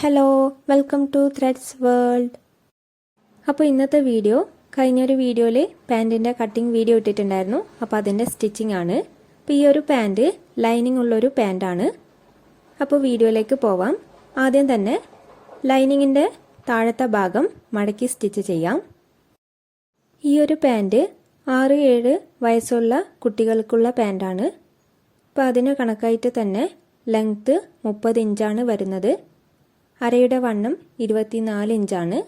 Hello, welcome to threads world. അപ്പോൾ ഇന്നത്തെ video കഴിഞ്ഞൊരു വീഡിയോയിൽ പാൻറ്റിൻ്റെ കട്ടിങ് വീഡിയോ ഇട്ടിട്ടുണ്ടായിരുന്നു. അപ്പോൾ അതിൻ്റെ സ്റ്റിച്ചിങ് ആണ്. അപ്പോൾ ഈ ഒരു പാൻറ്റ് ലൈനിങ് ഉള്ളൊരു പാൻറ്റാണ്. അപ്പോൾ വീഡിയോയിലേക്ക് പോവാം. ആദ്യം തന്നെ ലൈനിങ്ങിൻ്റെ താഴത്തെ ഭാഗം മടക്കി സ്റ്റിച്ച് ചെയ്യാം. ഈ ഒരു പാൻറ്റ് 6-7 വയസ്സുള്ള കുട്ടികൾക്കുള്ള പാൻറ്റാണ്. അപ്പോൾ അതിന് കണക്കായിട്ട് തന്നെ ലെങ്ത്ത് 30 ഇഞ്ചാണ് വരുന്നത്. അരയുടെ വണ്ണം 24 ഇഞ്ചാണ്.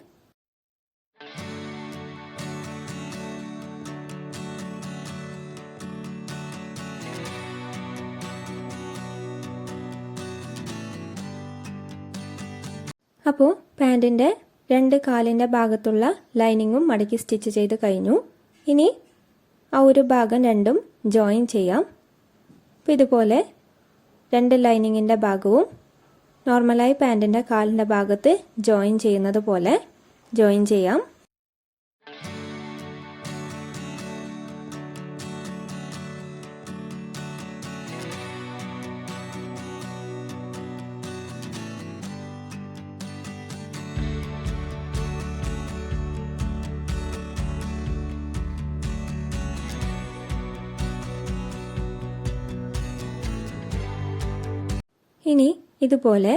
അപ്പോൾ പാൻറ്റിൻ്റെ 2 കാലിൻ്റെ ഭാഗത്തുള്ള ലൈനിങ്ങും മടക്കി സ്റ്റിച്ച് ചെയ്ത് കഴിഞ്ഞു. ഇനി ആ ഒരു ഭാഗം രണ്ടും ജോയിൻ ചെയ്യാം. അപ്പോൾ ഇതുപോലെ 2 ലൈനിങ്ങിൻ്റെ ഭാഗവും നോർമലായി പാൻറ്റിൻ്റെ കാലിൻ്റെ ഭാഗത്ത് ജോയിൻ ചെയ്യുന്നത് പോലെ ജോയിൻ ചെയ്യാം. ഇനി ഇതുപോലെ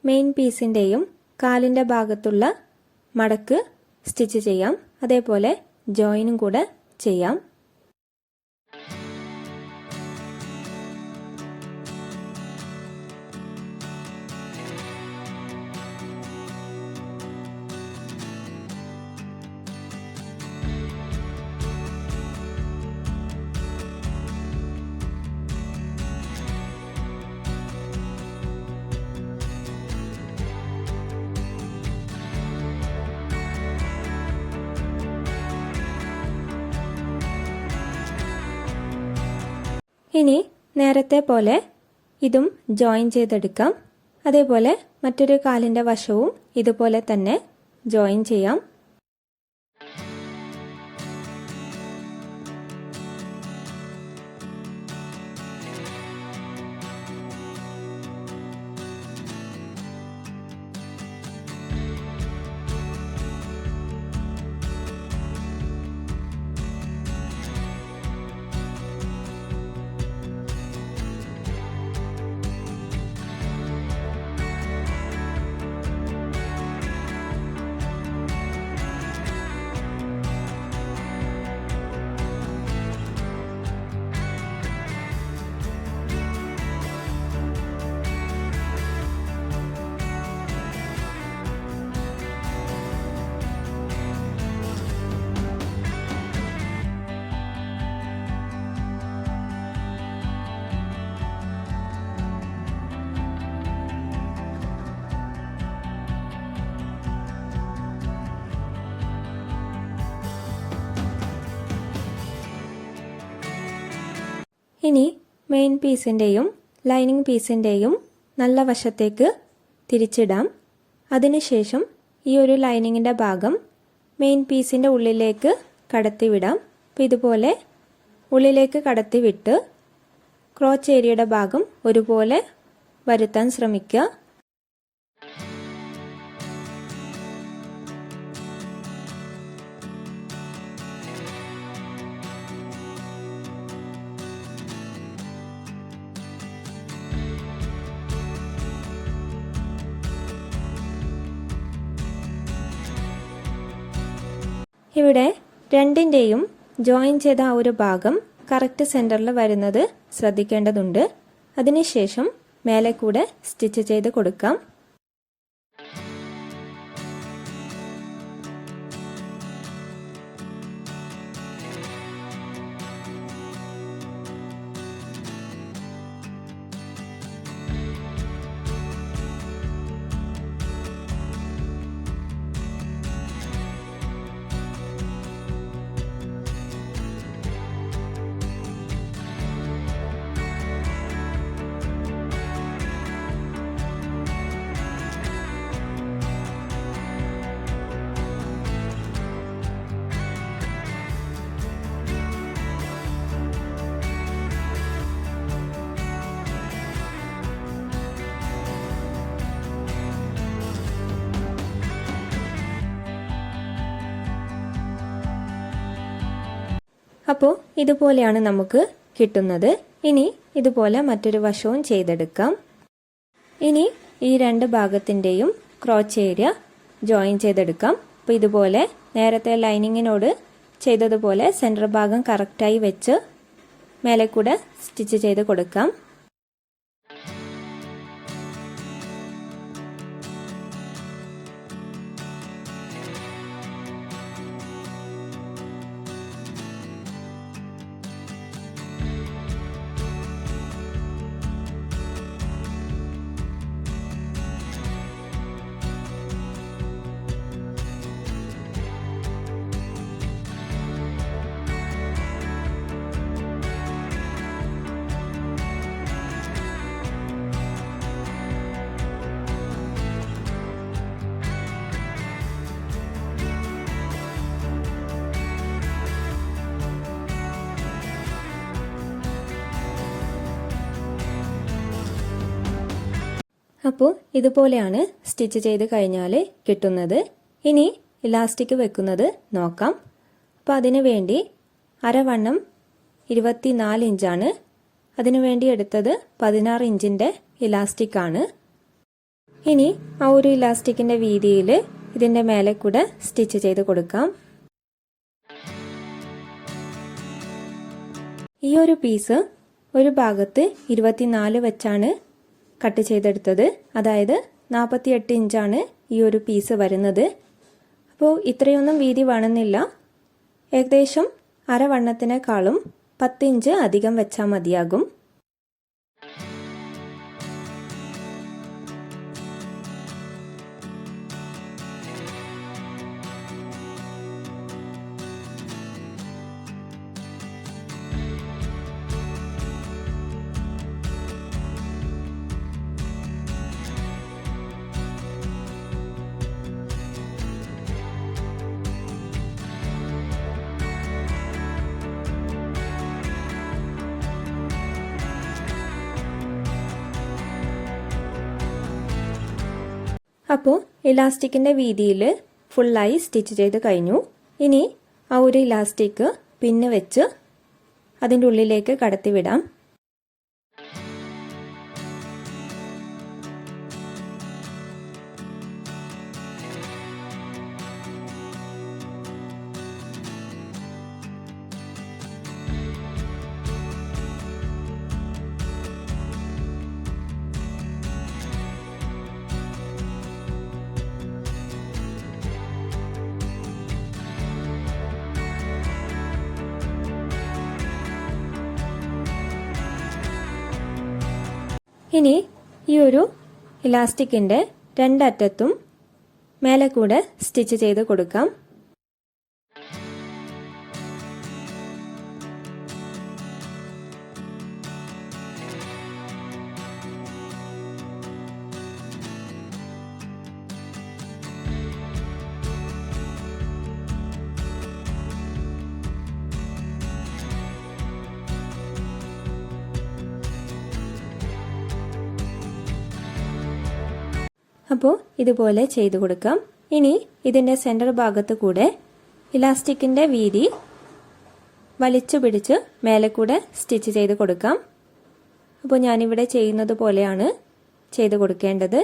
മെയിൻ പീസിൻ്റെയും കാലിൻ്റെ ഭാഗത്തുള്ള മടക്ക് സ്റ്റിച്ച് ചെയ്യാം. അതേപോലെ ജോയിനും കൂടെ ചെയ്യാം. ഇനി നേരത്തെ പോലെ ഇതും ജോയിൻ ചെയ്തെടുക്കാം. അതേപോലെ മറ്റൊരു കാലിൻ്റെ വശവും ഇതുപോലെ തന്നെ ജോയിൻ ചെയ്യാം. ഇനി മെയിൻ പീസിൻ്റെയും ലൈനിങ് പീസിൻ്റെയും നല്ല വശത്തേക്ക് തിരിച്ചിടാം. അതിനുശേഷം ഈ ഒരു ലൈനിങ്ങിൻ്റെ ഭാഗം മെയിൻ പീസിൻ്റെ ഉള്ളിലേക്ക് കടത്തിവിടാം. അപ്പോൾ ഇതുപോലെ ഉള്ളിലേക്ക് കടത്തിവിട്ട് ക്രോച്ച് ഏരിയയുടെ ഭാഗം ഒരുപോലെ വരുത്താൻ ശ്രമിക്കുക. ഇവിടെ രണ്ടിൻ്റെയും ജോയിൻ ചെയ്ത ആ ഒരു ഭാഗം കറക്റ്റ് സെൻറ്ററിൽ വരുന്നത് ശ്രദ്ധിക്കേണ്ടതുണ്ട്. അതിനുശേഷം മേലെ കൂടെ സ്റ്റിച്ച് ചെയ്ത് കൊടുക്കാം. അപ്പോൾ ഇതുപോലെയാണ് നമുക്ക് കിട്ടുന്നത്. ഇനി ഇതുപോലെ മറ്റൊരു വശവും ചെയ്തെടുക്കാം. ഇനി ഈ രണ്ട് ഭാഗത്തിൻ്റെയും ക്രോച്ച് ഏരിയ ജോയിൻ ചെയ്തെടുക്കാം. അപ്പോൾ ഇതുപോലെ നേരത്തെ ലൈനിങ്ങിനോട് ചെയ്തതുപോലെ സെൻറ്റർ ഭാഗം കറക്റ്റായി വെച്ച് മേലെ കൂടെ സ്റ്റിച്ച് ചെയ്ത് കൊടുക്കാം. അപ്പോൾ ഇതുപോലെയാണ് സ്റ്റിച്ച് ചെയ്ത് കഴിഞ്ഞാൽ കിട്ടുന്നത്. ഇനി ഇലാസ്റ്റിക് വെക്കുന്നത് നോക്കാം. അപ്പോൾ അതിനു വേണ്ടി അരവണ്ണം 24 ഇഞ്ചാണ്. അതിനു വേണ്ടി എടുത്തത് 16 ഇഞ്ചിൻ്റെ ഇലാസ്റ്റിക് ആണ്. ഇനി ആ ഒരു ഇലാസ്റ്റിക്കിൻ്റെ വീതിയിൽ ഇതിൻ്റെ മേലെ കൂടെ സ്റ്റിച്ച് ചെയ്ത് കൊടുക്കാം. ഈ ഒരു പീസ് ഒരു ഭാഗത്ത് 24 വെച്ചാണ് കട്ട് ചെയ്തെടുത്തത്. അതായത് 48 ഇഞ്ചാണ് ഈ ഒരു പീസ് വരുന്നത്. അപ്പോൾ ഇത്രയൊന്നും വീതി വേണമെന്നില്ല. ഏകദേശം അരവണ്ണത്തിനേക്കാളും 10 ഇഞ്ച് അധികം വെച്ചാൽ മതിയാകും. അപ്പോൾ ഇലാസ്റ്റിക്കിൻ്റെ വീതിയിൽ ഫുള്ളായി സ്റ്റിച്ച് ചെയ്ത് കഴിഞ്ഞു. ഇനി ആ ഒരു ഇലാസ്റ്റിക് പിന്ന് വെച്ച് അതിൻ്റെ ഉള്ളിലേക്ക് കടത്തിവിടാം. ഇനി ഈ ഒരു ഇലാസ്റ്റിക്കിൻ്റെ രണ്ടറ്റത്തും മേലെ കൂടെ സ്റ്റിച്ച് ചെയ്ത് കൊടുക്കാം. അപ്പോൾ ഇതുപോലെ ചെയ്തു കൊടുക്കാം. ഇനി ഇതിൻ്റെ സെൻറ്റർ ഭാഗത്ത് കൂടെ ഇലാസ്റ്റിക്കിൻ്റെ വീതി വലിച്ചു പിടിച്ച് മേലെ കൂടെ സ്റ്റിച്ച് ചെയ്ത് കൊടുക്കാം. അപ്പോൾ ഞാനിവിടെ ചെയ്യുന്നത് പോലെയാണ് ചെയ്ത് കൊടുക്കേണ്ടത്.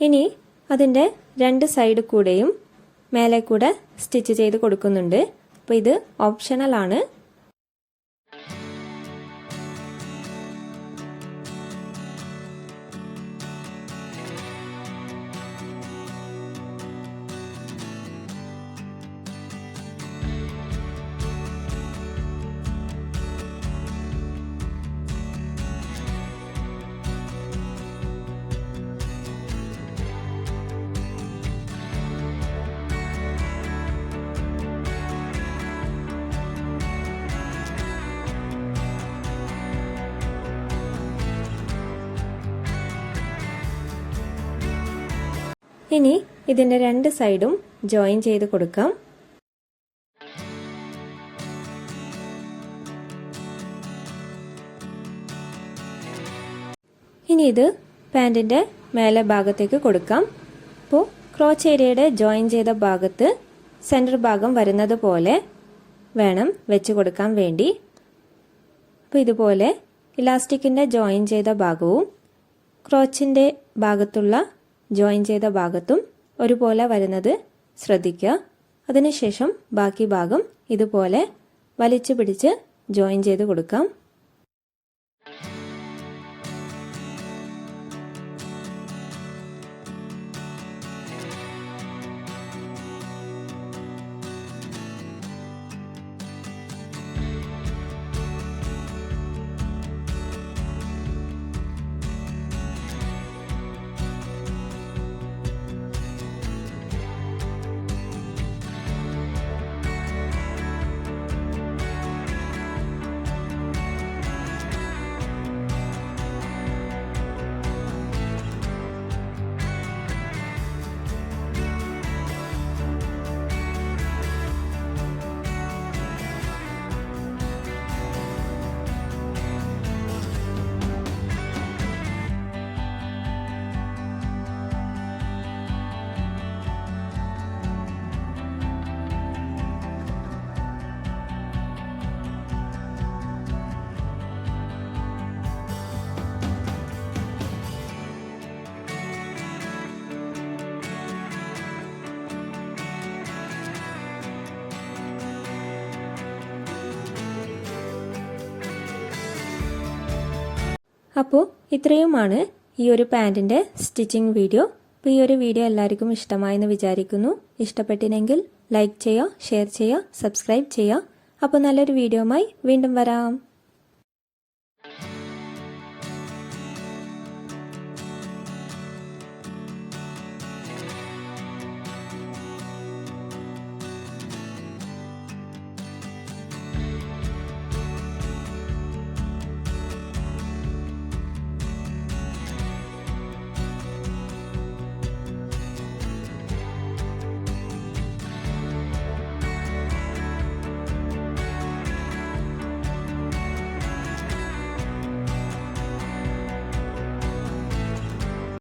ഇനി അതിൻ്റെ രണ്ട് സൈഡ് കൂടെയും മേലെ കൂടെ സ്റ്റിച്ച് ചെയ്ത് കൊടുക്കുന്നുണ്ട്. അപ്പോൾ ഇത് ഓപ്ഷണലാണ്. ഇനി ഇതിൻ്റെ രണ്ട് സൈഡും ജോയിൻ ചെയ്ത് കൊടുക്കാം. ഇനി ഇത് പാൻറ്റിൻ്റെ മേലെ ഭാഗത്തേക്ക് കൊടുക്കാം. അപ്പോൾ ക്രോച്ച് ഏരിയയുടെ ജോയിൻ ചെയ്ത ഭാഗത്ത് സെൻറ്റർ ഭാഗം വരുന്നത് പോലെ വേണം വെച്ച് കൊടുക്കാൻ വേണ്ടി. അപ്പോൾ ഇതുപോലെ ഇലാസ്റ്റിക്കിൻ്റെ ജോയിൻ ചെയ്ത ഭാഗവും ക്രോച്ചിൻ്റെ ഭാഗത്തുള്ള ജോയിൻ ചെയ്ത ഭാഗത്തും ഒരുപോലെ വരുന്നത് ശ്രദ്ധിക്കുക. അതിനുശേഷം ബാക്കി ഭാഗം ഇതുപോലെ വലിച്ചു പിടിച്ച് ജോയിൻ ചെയ്ത് കൊടുക്കാം. അപ്പോൾ ഇത്രയുമാണ് ഈ ഒരു പാൻറ്റിൻ്റെ സ്റ്റിച്ചിങ് വീഡിയോ. അപ്പോൾ ഈ ഒരു വീഡിയോ എല്ലാവർക്കും ഇഷ്ടമായെന്ന് വിചാരിക്കുന്നു. ഇഷ്ടപ്പെട്ടിനെങ്കിൽ ലൈക്ക് ചെയ്യുക, ഷെയർ ചെയ്യുക, സബ്സ്ക്രൈബ് ചെയ്യുക. അപ്പോൾ നല്ലൊരു വീഡിയോയുമായി വീണ്ടും വരാം.